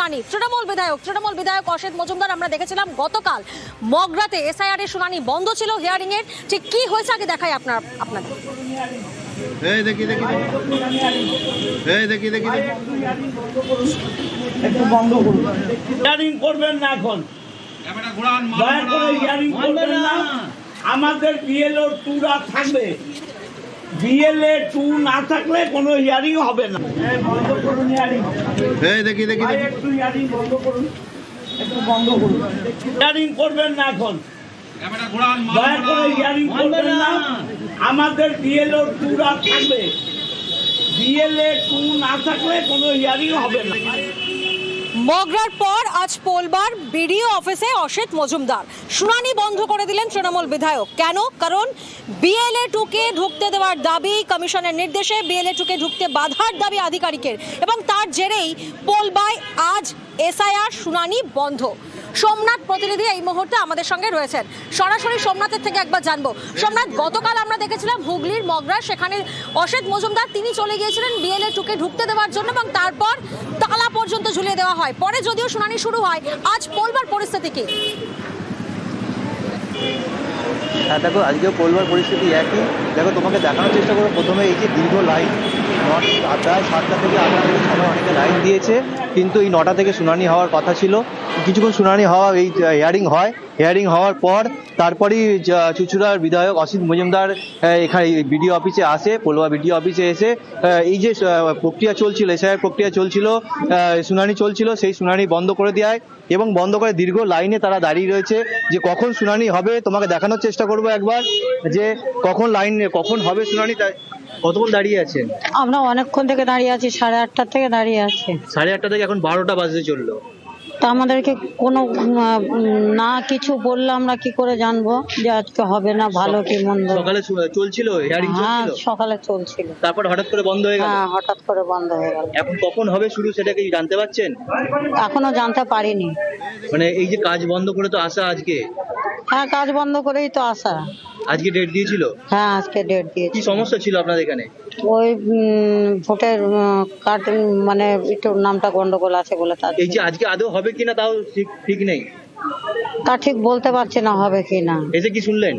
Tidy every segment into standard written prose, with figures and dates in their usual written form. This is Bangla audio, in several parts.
শুনানি। তৃণমূল বিধায়ক অসিত মজুমদার আমরা দেখেছিলাম গতকাল মগরাতে এসআইআর এর শুনানি বন্ধ ছিল, হিয়ারিং এর ঠিক কি হয়েছে আগে দেখাই আপনাদের। এই দেখি একটু বন্ধ করুন, হিয়ারিং করবেন না এখন, দয়া করে হিয়ারিং করবেন না। আমাদের বিএলও 2 থাকবে, বিএলএ 2 না থাকলে কোনো হিয়ারিং হবে না। বন্ধ করুন হিয়ারিং, এই দেখি একটু হিয়ারিং বন্ধ করুন, একটু বন্ধ করুন, হিয়ারিং করবেন না এখন, দয়া করে হিয়ারিং করবেন না। আমাদের বিএলও 2 থাকবে, বিএলএ 2 না থাকলে কোনো হিয়ারিং হবে না। মগরার পর আজ পোলবার বিডিও অফিসে অসিত মজুমদার শুনানি বন্ধ করে দিলেন তৃণমূল বিধায়ক। কেন? কারণ বিএলএ 2 কে ঢুকতে দেওয়ার দাবি, কমিশনের নির্দেশে বিএলএ 2 কে ঢুকতে বাধার দাবি আধিকারিকের, এবং তার জেরেই পোলবায় আজ এসআইআর শুনানি বন্ধ। সোমনাথ প্রতিনিধি এই মুহূর্তে আমাদের সঙ্গে রয়েছেন, সরাসরি সোমনাথের থেকে একবার জানবো। সোমনাথ, গতকাল আমরা দেখেছিলাম হুগলির মগরা, সেখানে অসিত মজুমদার তিনি চলে গিয়েছিলেন বিএলএ 2 কে ঢুকতে দেওয়ার জন্য এবং তারপর তালা পর্যন্ত ঝুলিয়ে দেওয়া হয়। পরে যদিও শুনানি শুরু হয়, আজ পোলবার পরিস্থিতি কি? হ্যাঁ দেখো, আজকেও পোলবার পরিস্থিতি একই। দেখো, তোমাকে দেখানোর চেষ্টা করবো। প্রথমে এই যে দীর্ঘ লাইন, প্রায় 7টা থেকে 8টা থেকে সবাই অনেকে লাইন দিয়েছে, কিন্তু এই 9টা থেকে শুনানি হওয়ার কথা ছিল। কিছুক্ষণ শুনানি হওয়া, এই হিয়ারিং হয়, হিয়ারিং হওয়ার পর তারপরেই চুঁচুড়ার বিধায়ক অসিত মজুমদার এখানে বিডিও অফিসে আসে। পোলবা বিডিও অফিসে এসে এই যে প্রক্রিয়া চলছিল, এসআইআর প্রক্রিয়া চলছিল, শুনানি চলছিল, সেই শুনানি বন্ধ করে দেয় এবং বন্ধ করে দীর্ঘ লাইনে তারা দাঁড়িয়ে রয়েছে যে কখন শুনানি হবে। তোমাকে দেখানোর চেষ্টা করবো একবার যে কখন হবে শুনানি। কতক্ষণ দাঁড়িয়ে আছেন? আমরা অনেকক্ষণ থেকে দাঁড়িয়ে আছি, 8:30 থেকে দাঁড়িয়ে আছি। 8:30 থেকে এখন 12টা বাজতে চললো। তা আমাদেরকে কোনো না কিছু বললে আমরা কি করে জানবো যে আজকে হবে না ভালো কি মন্দ? সকালে চলছিল হিয়ারিং? হ্যাঁ, সকালে চলছিল, তারপর হঠাৎ করে বন্ধ হয়ে গেল। হ্যাঁ, হঠাৎ করে বন্ধ হয়ে গেল। এখন কখন হবে শুরু সেটা কি জানতে পারছেন? এখনো জানতে পারিনি। মানে এই যে কাজ বন্ধ করে তো আসা আজকে? হ্যাঁ, কাজ বন্ধ করেই তো আসা। আজকে ডেট দিয়েছিল? হ্যাঁ, আজকে ডেট দিয়েছে। কি সমস্যা ছিল আপনাদের এখানে? ওই ভোটের কার্ড, মানে একটু নামটা গন্ডগোল আছে বলে। তার এই যে আজকে আদৌ হবে কিনা তাও ঠিক নেই? তা ঠিক বলতে পারছি না হবে কিনা। এসে কি শুনলেন?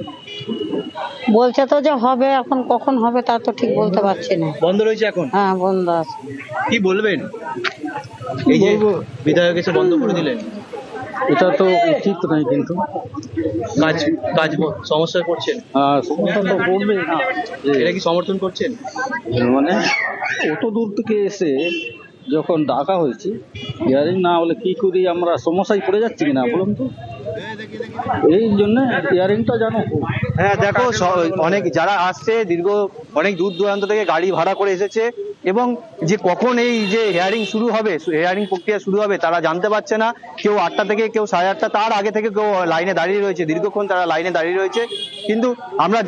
বলছে তো যে হবে, এখন কখন হবে তা তো ঠিক বলতে পারছি না। বন্ধ রয়েছে এখন? হ্যাঁ, বন্ধ আছে। কি বলবেন? এই যে বিধায়ক এসে বন্ধ করে দিলেন, এটা তো উচিত নয়, কিন্তু কাজ সমস্যায় পড়ছেন? সমস্যা তো পড়বে না। এটা কি সমর্থন করছেন? মানে অত দূর থেকে এসে যখন ডাকা হয়েছে, হিয়ারিং না হলে কি করি, আমরা সমস্যায় পড়ে যাচ্ছি কিনা বলুন তো। এই জন্য হিয়ারিংটা জানো। হ্যাঁ দেখো, অনেক যারা আসছে অনেক দূর দূরান্ত থেকে গাড়ি ভাড়া করে এসেছে এবং যে কখন এই যে হিয়ারিং শুরু হবে, হিয়ারিং প্রক্রিয়া শুরু হবে তারা জানতে পারছে না। কেউ 8টা থেকে, কেউ 8:30, তার আগে থেকে কেউ লাইনে দাঁড়িয়ে রয়েছে, দীর্ঘক্ষণ তারা লাইনে দাঁড়িয়ে রয়েছে। কিন্তু আমরা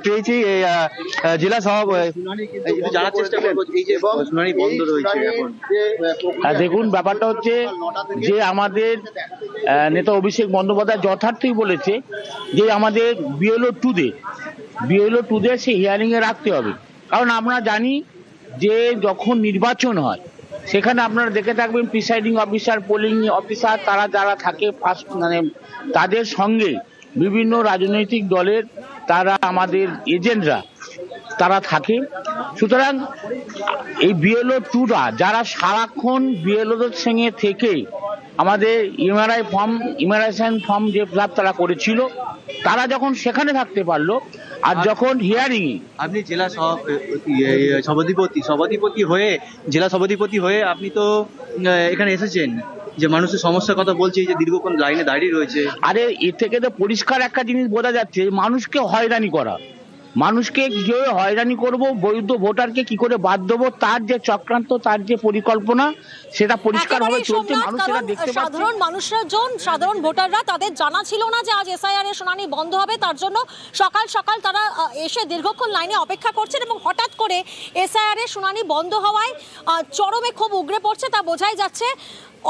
পেয়েছি জেলা সভাপতি জানার চেষ্টা করবো এই যে শুনানি বন্ধ রয়েছে এখন। দেখুন, ব্যাপারটা হচ্ছে যে আমাদের নেতা অভিষেক বন্দ্যোপাধ্যায় যথার্থই বলেছে যে আমাদের বিএলও 2 দের সেই হিয়ারিং এ রাখতে হবে। কারণ আমরা জানি যে যখন নির্বাচন হয় সেখানে আপনারা দেখে থাকবেন প্রিসাইডিং অফিসার, পোলিং অফিসার, তারা যারা থাকে ফার্স্ট, মানে তাদের সঙ্গে বিভিন্ন রাজনৈতিক দলের তারা আমাদের এজেন্টরা তারা থাকে। সুতরাং এই বিএলও 2 যারা সারাক্ষণ বিএলওদের সঙ্গে থেকে আমাদের ইমারাইজেশন ফর্ম যে ফিল আপ তারা করেছিল, তারা যখন সেখানে থাকতে পারলো, আর যখন হিয়ারিং আপনি জেলা জেলা সভাধিপতি হয়ে আপনি তো এখানে এসেছেন, যে মানুষের সমস্যার কথা বলছে, এই যে দীর্ঘক্ষণ লাইনে দাঁড়িয়ে রয়েছে। আরে এর থেকে তো পরিষ্কার একটা জিনিস বোঝা যাচ্ছে, মানুষকে হয়রানি করা, মানুষকে কিভাবে হয়রানি করব, বৈধ ভোটারকে কি করে বাদ দেবো, তার যে চক্রান্ত, তার যে পরিকল্পনা, সেটা পরিষ্কারভাবে চলছে, মানুষ সেটা দেখতে পাচ্ছে। সাধারণ ভোটাররা, তাদের জানা ছিল না যে আজ এসআইআর এর শুনানি বন্ধ হবে, তার জন্য সকাল সকাল তারা এসে দীর্ঘক্ষণ লাইনে অপেক্ষা করছেন এবং হঠাৎ করে এসআইআর এর শুনানি বন্ধ হওয়ায় চরমে খুব উগরে পড়ছে, তা বোঝাই যাচ্ছে।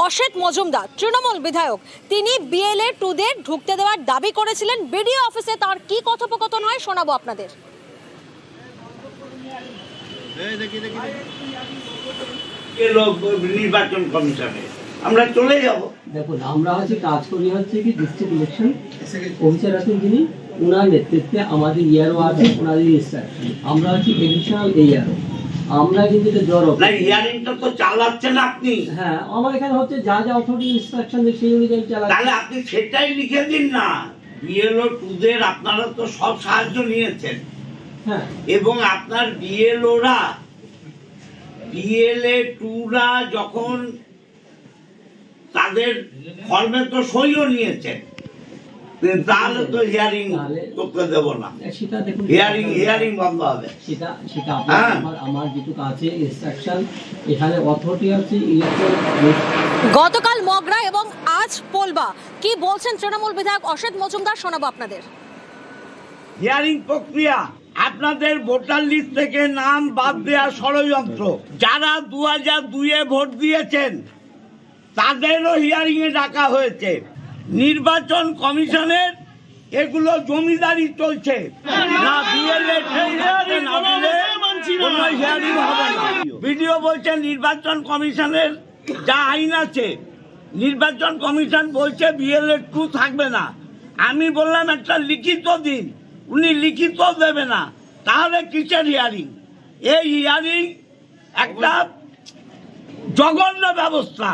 অসিত মজুমদার তৃণমূল বিধায়ক, তিনি বিএলএ 2 দের ঢুকতে দেওয়ার দাবি করেছিলেন বিডিও অফিসে। তার কি কথোপকথন হয় শোনাবো আপনাদের। নির্বাচন কমিশনে আমরা চলে যাব। দেখুন আমরা হচ্ছে কাজ করি হচ্ছে কি ডিস্ট্রিক্ট ইলেকশন অফিসার আছেন যিনি, ওনার নেতৃত্বে আমাদের ইয়ারও আছে, ওনাদের ইনস্ট্রাকশন আমরা হচ্ছে এডিশনাল ইয়ারও, আমরা কিন্তু এটা জড়ো না হিয়ারিংটা তো চালাচ্ছেন আপনি, হ্যাঁ আমার এখানে হচ্ছে যা যা অথরিটি ইনস্ট্রাকশন দেয় সেই অনুযায়ী চালাচ্ছি। তাহলে আপনি সেটাই লিখে দিন না। বিএলও টুদের আপনারা তো সব সাহায্য নিয়েছেন হ্যাঁ এবং আপনার বিএলওরা বিএলএ টুরা যখন তাদের ফর্মে তো সইও নিয়েছেন, তাহলে তো হিয়ারিং করতে দেব না। সেটা দেখুন হিয়ারিং বন্ধ হবে। সেটা হ্যাঁ। আমার যেটুকু আছে ইনস্ট্রাকশন, এখানে অথরিটি আছে ইলেকট্রাল। গতকাল মগরা এবং আজ পোলবা, কি বলছেন তৃণমূল বিধায়ক অসিত মজুমদার, শোনাবো আপনাদের। হিয়ারিং প্রক্রিয়া আপনাদের ভোটার লিস্ট থেকে নাম বাদ দেওয়া ষড়যন্ত্র, যারা 2002-এ ভোট দিয়েছেন তাদেরও হিয়ারিং এ ডাকা হয়েছে। নির্বাচন কমিশনের এগুলো জমিদারি চলছে না, বিএলএ কোনো হিয়ারিং হবে না। ভিডিও বলছে নির্বাচন কমিশনের যা আইন আছে, নির্বাচন কমিশন বলছে বিএলএ 2 থাকবে না। আমি বললাম একটা লিখিত দিন, উনি লিখিত দেবে না, তাহলে কিসের হিয়ারিং? এই হিয়ারিং একটা জঘন্য ব্যবস্থা।